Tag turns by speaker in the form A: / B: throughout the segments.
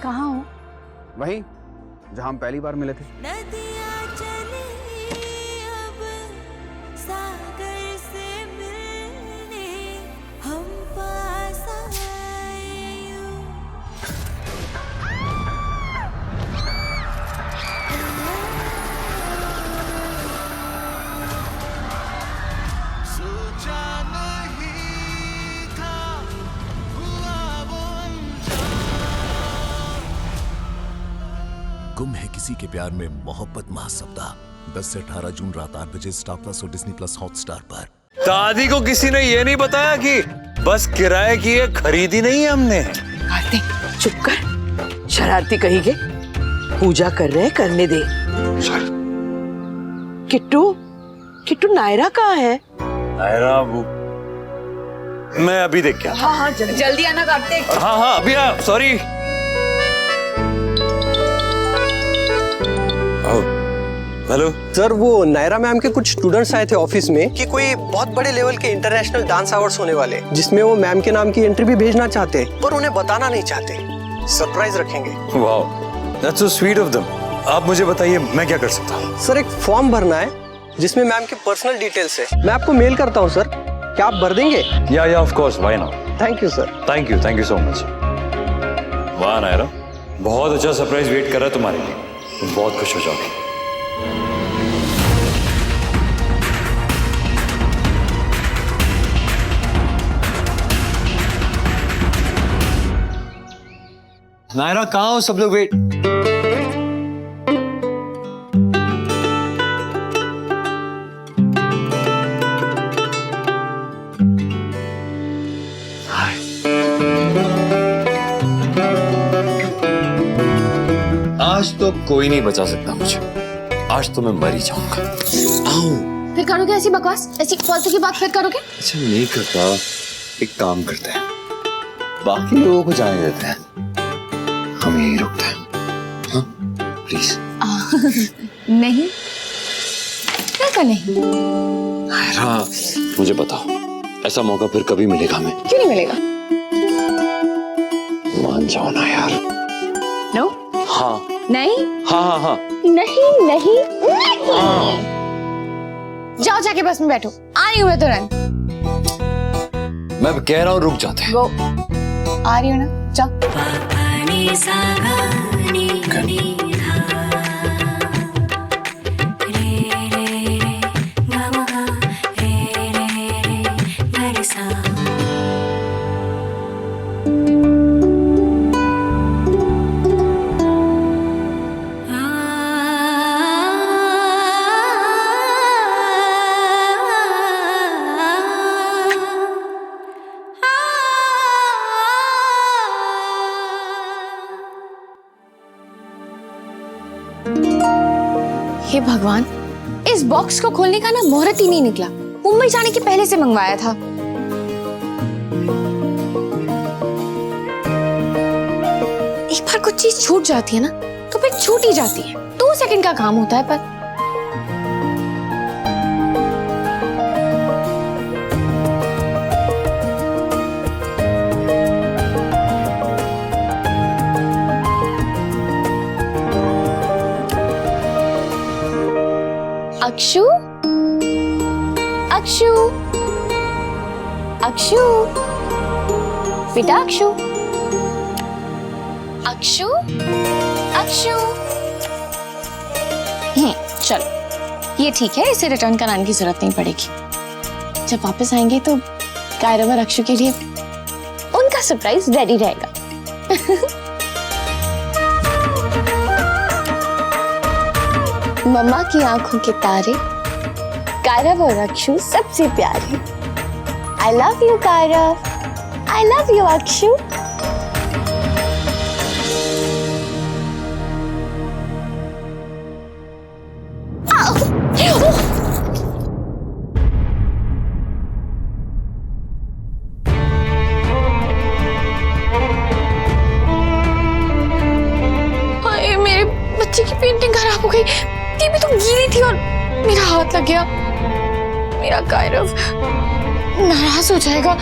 A: कहाँ हो?
B: वहीं जहाँ हम पहली बार मिले थे।
C: गुम है किसी के प्यार में मोहब्बत महासप्ताह 10 से 18 जून रात 8 बजे स्टार प्लस और डिज्नी प्लस हॉटस्टार पर।
D: दादी को किसी ने ये नहीं बताया कि बस किराए की है, खरीदी नहीं है हमने।
E: कार्तिक चुप कर, शरारती कही के। पूजा कर रहे, करने दे। किट्टू किट्टू नायरा कहाँ है?
D: नायरा वो मैं अभी देख के।
E: हाँ हाँ जल्दी आना कार्तिक।
D: हाँ अभी आ। सॉरी। हेलो
F: सर, वो नायरा मैम के कुछ स्टूडेंट्स आए थे ऑफिस में कि कोई बहुत बड़े लेवल के इंटरनेशनल डांस अवार्ड्स होने वाले, जिसमें वो मैम के नाम की एंट्री भी भेजना चाहते पर उन्हें बताना नहीं चाहते। सरप्राइज रखेंगे।
D: Wow, that's so sweet of them. आप मुझे बताइए मैं क्या कर सकता हूँ?
F: सर, एक फॉर्म भरना है जिसमें मैम की पर्सनल डिटेल्स है। मैं आपको मेल करता हूँ सर, क्या आप भर देंगे?
D: या of course, why not.
F: Thank you sir.
D: Thank you so much. वाह नायरा, बहुत अच्छा सरप्राइज वेट कर रहा है तुम्हारे लिए, तुम बहुत खुश हो जाओगे। नायरा कहाँ हो? सब लोग वेट। आज तो कोई नहीं बचा सकता मुझे, आज तो मैं मर ही जाऊंगा। आओ।
A: फिर करोगे ऐसी बकवास, ऐसी फालतू की बात फिर करोगे?
D: अच्छा नहीं करता, एक काम करते हैं, बाकी लोगों को जाने देते हैं, हम यहीं रुकते हैं। हाँ प्लीज।
A: नहीं क्या नहीं?
D: नायरा मुझे बताओ, ऐसा मौका फिर कभी मिलेगा हमें?
A: क्यों नहीं मिलेगा?
D: मान जाओ ना यार।
A: नो।
D: हाँ
A: नहीं।
D: हाँ
A: नहीं नहीं हाँ। जाओ जाके बस में बैठो, आ रही हूँ मैं तुरंत।
D: मैं कह रहा हूँ रुक जाते हैं।
A: वो आ रही हूँ ना, जाओ। हे भगवान, इस बॉक्स को खोलने का ना मुहूर्त ही नहीं निकला। मुंबई जाने के पहले से मंगवाया था। एक बार कुछ चीज छूट जाती है ना तो फिर छूट ही जाती है। 2 सेकंड का काम होता है पर। अक्षु, अक्षु, अक्षु, बेटा अक्षु, अक्षु, अक्षु। चलो ये ठीक है, इसे रिटर्न कराने की जरूरत नहीं पड़ेगी। जब वापस आएंगे तो कायरा और अक्षु के लिए उनका सरप्राइज रेडी रहेगा। मम्मा की आंखों के तारे, कायरा और अक्षु सबसे प्यारे। I love you Kiara, I love you Akshu. हाय, मेरे बच्चे की पेंटिंग खराब हो गई। ये भी तो गीली थी और मेरा हाथ लग गया। मेरा कायरव नाराज हो जाएगा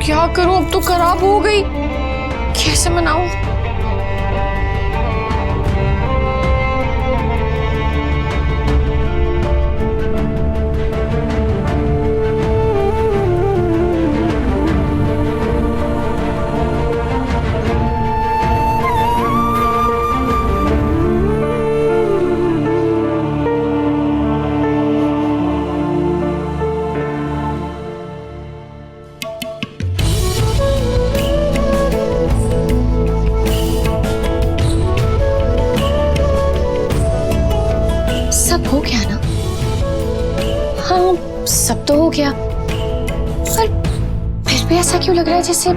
A: क्या करूं, अब तो खराब हो गई, कैसे मनाऊं? सब हो गया ना? हाँ, सब तो हो गया, पर फिर भी ऐसा क्यों लग रहा है जैसे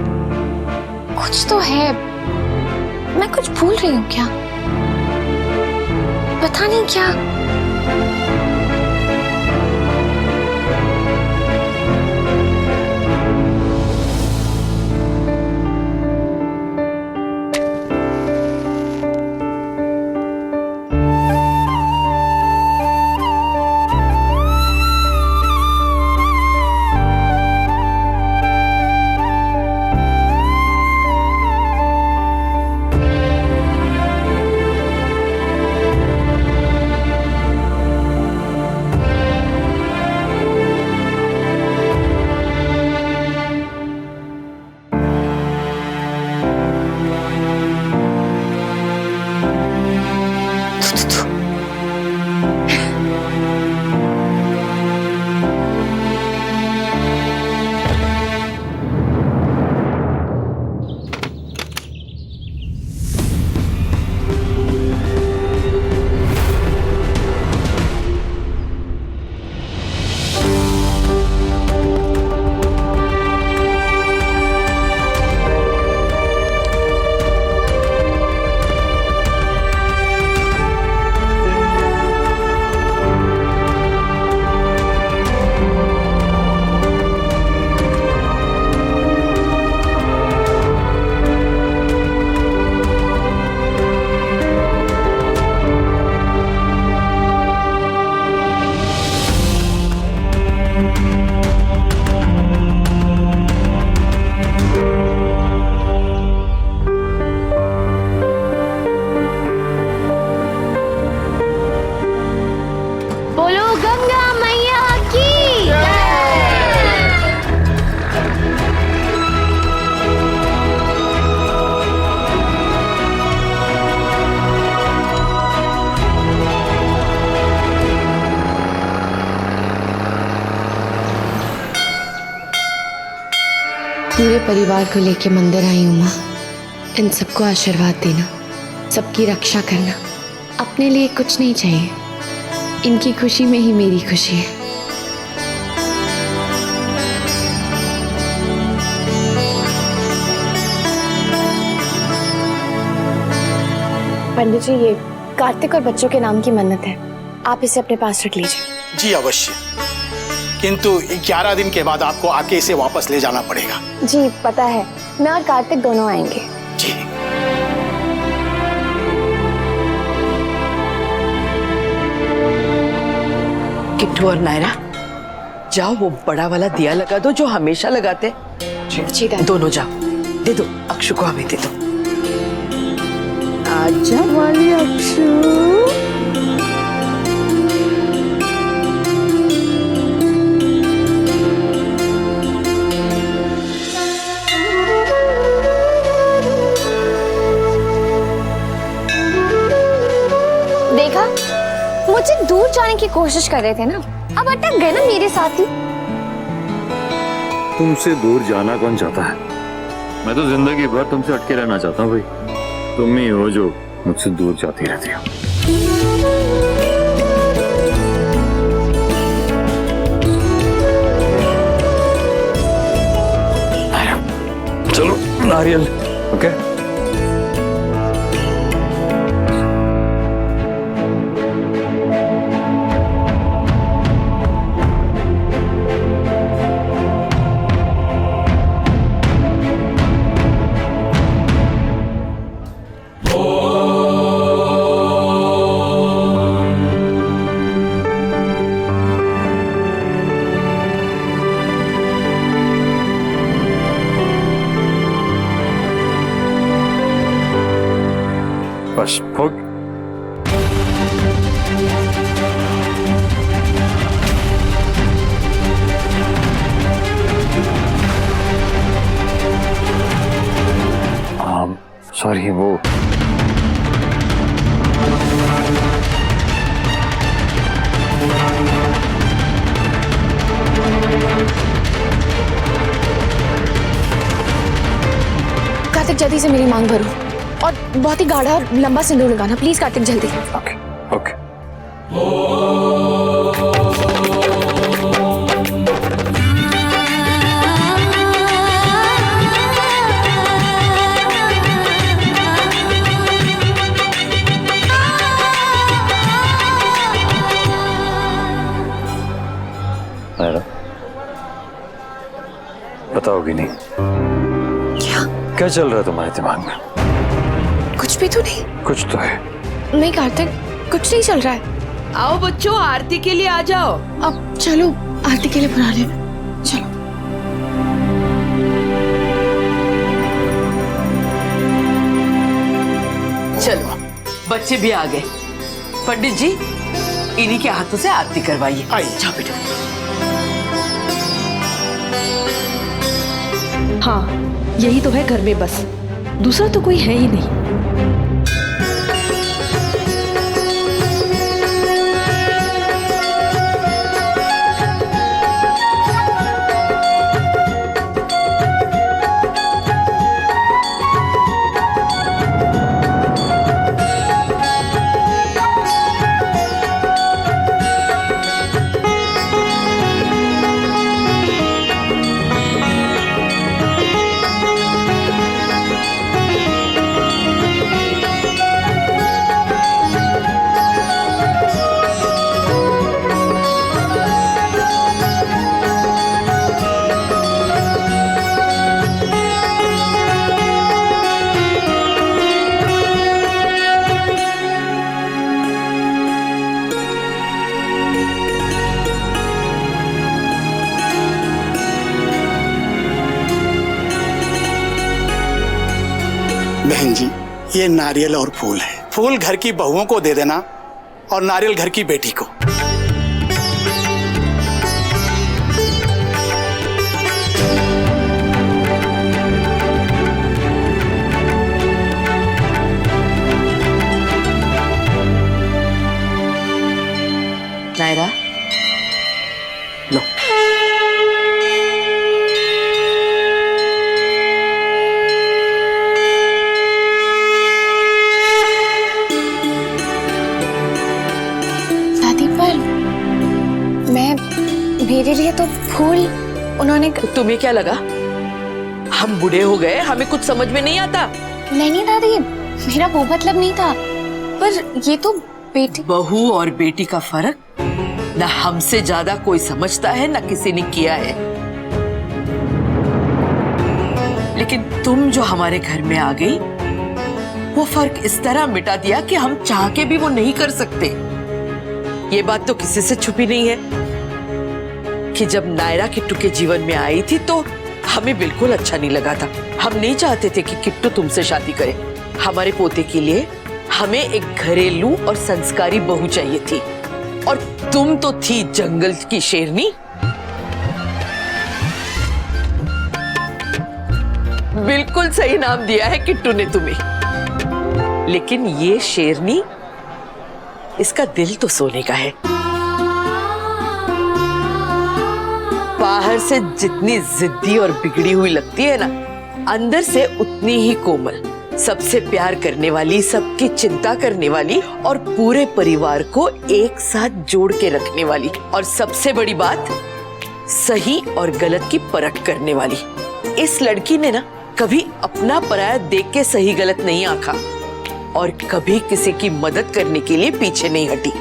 A: कुछ तो है। मैं कुछ भूल रही हूँ क्या? पता नहीं क्या। बोलो गंगा मैया की पूरे परिवार को लेके मंदिर आई हूँ माँ। इन सबको आशीर्वाद देना, सबकी रक्षा करना। अपने लिए कुछ नहीं चाहिए, इनकी खुशी में ही मेरी खुशी है। पंडित जी, ये कार्तिक और बच्चों के नाम की मन्नत है, आप इसे अपने पास रख लीजिए।
G: जी अवश्य, किंतु 11 दिन के बाद आपको आके इसे वापस ले जाना पड़ेगा।
A: जी पता है, मैं और कार्तिक दोनों आएंगे।
G: जी।
E: किट्टू और नायरा, जाओ वो बड़ा वाला दिया लगा दो जो हमेशा लगाते।
A: जी दादी।
E: दोनों जाओ, दे दो, अक्षु को हमें दे दो। आजा वाली अक्षु।
A: देखा, मुझे दूर जाने की कोशिश कर रहे थे ना, अब अटक गए ना मेरे साथ ही।
D: तुमसे दूर जाना कौन चाहता है? मैं तो जिंदगी भर तुमसे अटके रहना चाहता हूँ भाई। तुम ही हो जो मुझसे दूर जाती रहती हो। चलो नारियल। ओके सॉरी वो
A: कार्तिक जल्दी से मेरी मांग भरो और बहुत ही गाढ़ा और लंबा सिंदूर लगाना प्लीज कार्तिक जल्दी।
D: Okay okay. बताओगी नहीं क्या चल रहा है तुम्हारे दिमाग में?
A: कुछ भी तो नहीं।
D: कुछ तो है।
A: नहीं कार्तिक कुछ नहीं चल रहा है।
E: आओ बच्चों, आरती के लिए आ जाओ।
A: अब चलो आरती के लिए बुला लेना। चलो
E: चलो बच्चे भी आ गए। पंडित जी इन्हीं के हाथों से आरती करवाइए।
G: आइए।
E: जाओ बेटा।
H: हाँ यही तो है घर में, बस दूसरा तो कोई है ही नहीं।
G: बहन जी ये नारियल और फूल है। फूल घर की बहुओं को दे देना और नारियल घर की बेटी को।
E: नायरा लो।
A: मेरे लिए तो फूल उन्होंने।
E: तुम्हें क्या लगा हम बूढ़े हो गए, हमें कुछ समझ में नहीं आता?
A: नहीं दादी मेरा वो मतलब नहीं था, पर ये तो बेटी।
E: बहू और बेटी का फर्क न हमसे ज्यादा कोई समझता है न किसी ने किया है। लेकिन तुम जो हमारे घर में आ गई वो फर्क इस तरह मिटा दिया कि हम चाह के भी वो नहीं कर सकते। ये बात तो किसी से छुपी नहीं है कि जब नायरा किट्टू के जीवन में आई थी तो हमें बिल्कुल अच्छा नहीं लगा था। हम नहीं चाहते थे कि किट्टू तुमसे शादी करे। हमारे पोते के लिए हमें एक घरेलू और संस्कारी बहू चाहिए थी, और तुम तो थी जंगल की शेरनी। बिल्कुल सही नाम दिया है किट्टू ने तुम्हें। लेकिन ये शेरनी, इसका दिल तो सोने का है। बाहर से जितनी जिद्दी और बिगड़ी हुई लगती है ना, अंदर से उतनी ही कोमल, सबसे प्यार करने वाली, सबकी चिंता करने वाली और पूरे परिवार को एक साथ जोड़ के रखने वाली, और सबसे बड़ी बात सही और गलत की परख करने वाली। इस लड़की ने ना कभी अपना पराया देख के सही गलत नहीं आंका और कभी किसी की मदद करने के लिए पीछे नहीं हटी।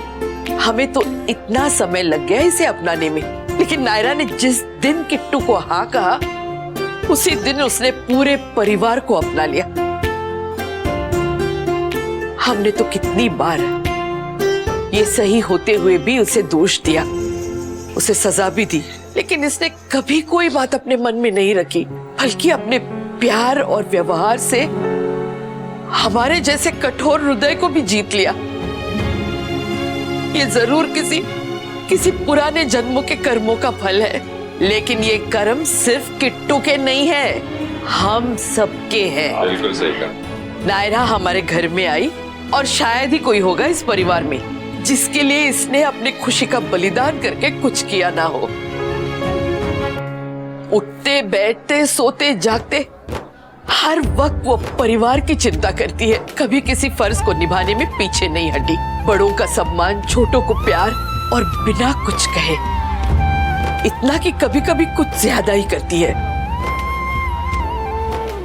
E: हमें तो इतना समय लग गया इसे अपनाने में, लेकिन नायरा ने जिस दिन किट्टू को हाँ कहा उसी दिन उसने पूरे परिवार को अपना लिया। हमने तो कितनी बार ये सही होते हुए भी उसे दोष दिया, उसे सजा भी दी, लेकिन इसने कभी कोई बात अपने मन में नहीं रखी, बल्कि अपने प्यार और व्यवहार से हमारे जैसे कठोर हृदय को भी जीत लिया। ये जरूर किसी पुराने जन्मों के कर्मों का फल है, लेकिन ये कर्म सिर्फ किट्टू के नहीं है, हम सबके हैं।
I: बिल्कुल सही कहा।
E: नायरा हमारे घर में आई और शायद ही कोई होगा इस परिवार में जिसके लिए इसने अपनी खुशी का बलिदान करके कुछ किया ना हो। उठते बैठते सोते जागते हर वक्त वो परिवार की चिंता करती है, कभी किसी फर्ज को निभाने में पीछे नहीं हटी। बड़ों का सम्मान, छोटों को प्यार और बिना कुछ कहे, इतना कि कभी कभी कुछ ज्यादा ही करती है।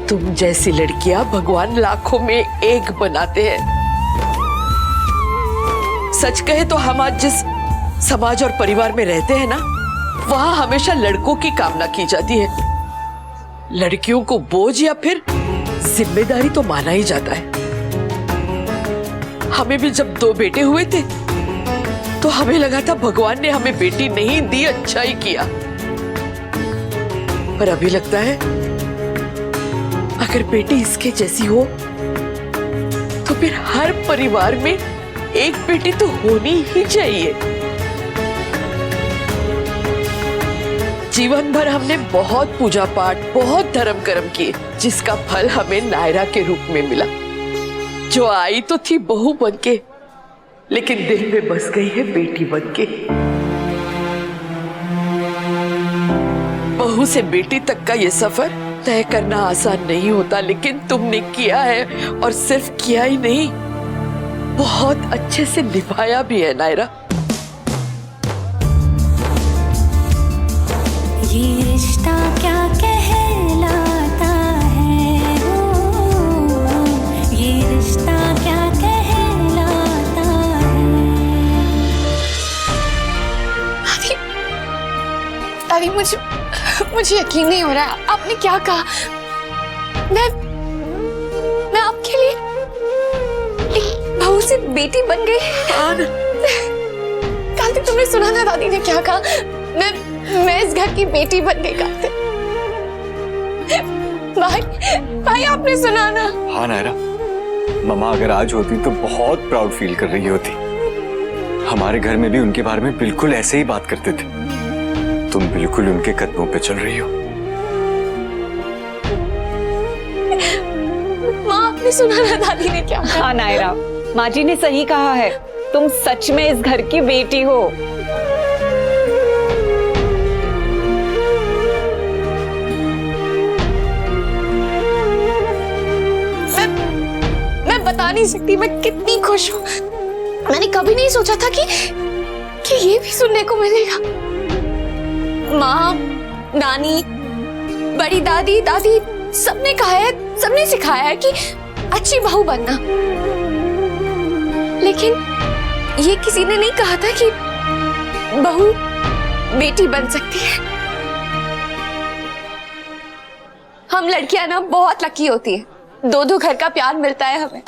E: तुम जैसी लड़कियां भगवान लाखों में एक बनाते हैं। सच कहे तो हम आज जिस समाज और परिवार में रहते हैं ना, वहां हमेशा लड़कों की कामना की जाती है। लड़कियों को बोझ या फिर जिम्मेदारी तो माना ही जाता है। हमें भी जब 2 बेटे हुए थे तो हमें लगा था भगवान ने हमें बेटी नहीं दी, अच्छा ही किया। पर अभी लगता है अगर बेटी इसके जैसी हो तो फिर हर परिवार में एक बेटी तो होनी ही चाहिए। जीवन भर हमने बहुत पूजा पाठ, बहुत धर्म कर्म किए, जिसका फल हमें नायरा के रूप में मिला, जो आई तो थी बहू बनके, लेकिन दिल में बस गई है बेटी बनके। बहू से बेटी तक का ये सफर तय करना आसान नहीं होता, लेकिन तुमने किया है और सिर्फ किया ही नहीं, बहुत अच्छे से निभाया भी है नायरा।
I: ये रिश्ता क्या कहलाता है, ये रिश्ता क्या कहलाता है।
A: दादी मुझे यकीन नहीं हो रहा है, आपने क्या कहा? मैं आपके लिए एक बहू से बेटी बन गई। कार्तिक, तुमने सुना ना दादी ने क्या कहा? मैं इस घर की बेटी बन गई। कार्तिक भाई आपने सुना ना?
D: हाँ नायरा, मम्मा अगर आज होती तो बहुत प्राउड फील कर रही होती। हमारे घर में भी उनके बारे में बिल्कुल ऐसे ही बात करते थे। तुम बिल्कुल उनके कदमों पे चल रही हो।
A: माँ, आपने सुना ना दादी ने क्या कहा?
J: हाँ नायरा, माँ जी ने सही कहा है, तुम सच में इस घर की बेटी हो।
A: मैं बता नहीं सकती मैं कितनी खुश हूँ। मैंने कभी नहीं सोचा था कि ये भी सुनने को मिलेगा। माँ, नानी, बड़ी दादी, दादी सबने कहा है, सबने सिखाया है कि अच्छी बहू बनना, लेकिन ये किसी ने नहीं कहा था कि बहू बेटी बन सकती है। हम लड़कियां ना बहुत लकी होती है, 2 घर का प्यार मिलता है हमें,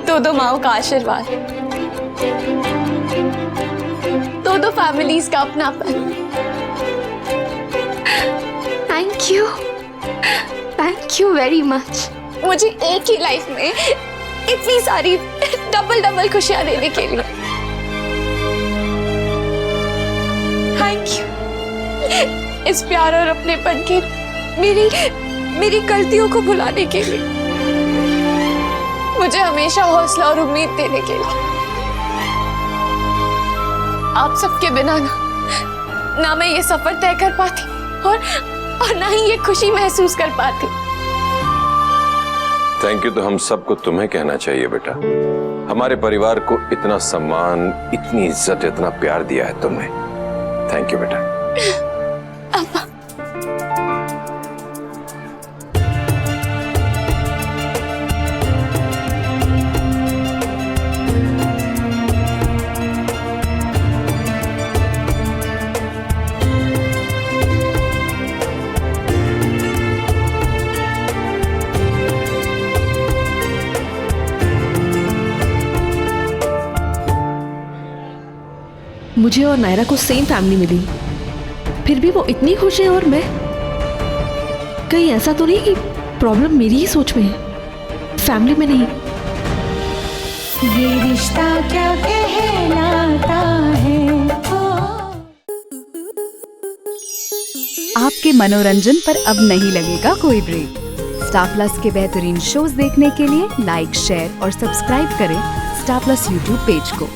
A: 2 माओं का आशीर्वाद, 2 फैमिलीज का अपनापन। थैंक यू वेरी मच, मुझे एक ही लाइफ में इतनी सारी डबल खुशियां देने के लिए। थैंक यू इस प्यार और अपनेपन के, मेरी गलतियों को भुलाने के लिए, मुझे हमेशा हौसला और उम्मीद देने के लिए। आप सबके बिना ना मैं ये सफर तय कर पाती और ना ही ये खुशी महसूस कर पाती।
K: थैंक यू तो हम सबको तुम्हें कहना चाहिए बेटा। हमारे परिवार को इतना सम्मान, इतनी इज्जत, इतना प्यार दिया है तुमने। थैंक यू बेटा।
A: अम्मा,
H: मुझे और नायरा को सेम फैमिली मिली, फिर भी वो इतनी खुश है और मैं? कहीं ऐसा तो नहीं कि प्रॉब्लम मेरी ही सोच में है, फैमिली में नहीं?
I: ये रिश्ता क्या कहलाता है।
L: आपके मनोरंजन पर अब नहीं लगेगा कोई ब्रेक। स्टार प्लस के बेहतरीन शोज देखने के लिए लाइक, शेयर और सब्सक्राइब करें स्टार प्लस यूट्यूब पेज को।